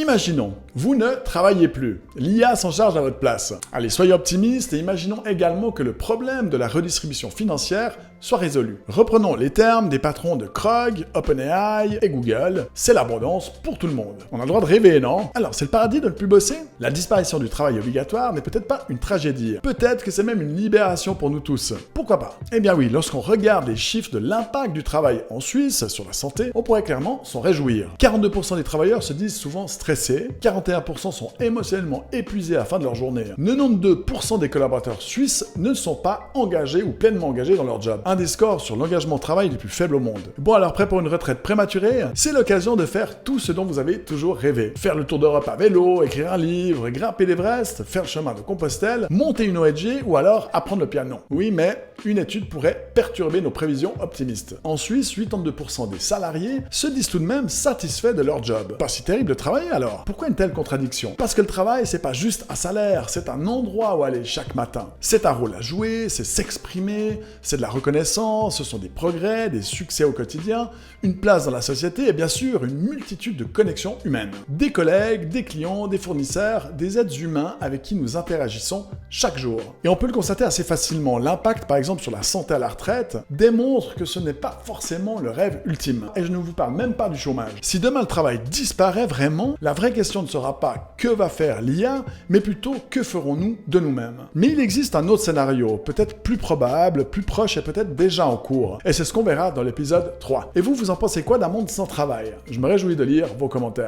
Imaginons, vous ne travaillez plus. L'IA s'en charge à votre place. Allez, soyez optimistes et imaginons également que le problème de la redistribution financière soit résolu. Reprenons les termes des patrons de Krog, OpenAI et Google. C'est l'abondance pour tout le monde. On a le droit de rêver, non? Alors, c'est le paradis de ne plus bosser? La disparition du travail obligatoire n'est peut-être pas une tragédie. Peut-être que c'est même une libération pour nous tous. Pourquoi pas? Eh bien oui, lorsqu'on regarde les chiffres de l'impact du travail en Suisse sur la santé, on pourrait clairement s'en réjouir. 42% des travailleurs se disent souvent stressés, 41% sont émotionnellement épuisés à la fin de leur journée. 92% des collaborateurs suisses ne sont pas engagés ou pleinement engagés dans leur job. Un des scores sur l'engagement au travail les plus faibles au monde. Bon, alors prêt pour une retraite prématurée? C'est l'occasion de faire tout ce dont vous avez toujours rêvé. Faire le tour d'Europe à vélo, écrire un livre, grimper l'Everest, faire le chemin de Compostelle, monter une ONG ou alors apprendre le piano. Oui, mais une étude pourrait perturber nos prévisions optimistes. En Suisse, 82% des salariés se disent tout de même satisfaits de leur job. Pas si terrible de travailler alors. Pourquoi une telle contradiction? Parce que le travail, c'est pas juste un salaire, c'est un endroit où aller chaque matin. C'est un rôle à jouer, c'est s'exprimer, c'est de la reconnaissance, ce sont des progrès, des succès au quotidien, une place dans la société et bien sûr une multitude de connexions humaines. Des collègues, des clients, des fournisseurs, des êtres humains avec qui nous interagissons chaque jour. Et on peut le constater assez facilement. L'impact, par exemple, sur la santé à la retraite démontre que ce n'est pas forcément le rêve ultime. Et je ne vous parle même pas du chômage. Si demain le travail disparaît vraiment, la vraie question ne sera pas que va faire l'IA, mais plutôt que ferons-nous de nous-mêmes. Mais il existe un autre scénario, peut-être plus probable, plus proche et peut-être déjà en cours. Et c'est ce qu'on verra dans l'épisode 3. Et vous en pensez quoi d'un monde sans travail? Je me réjouis de lire vos commentaires.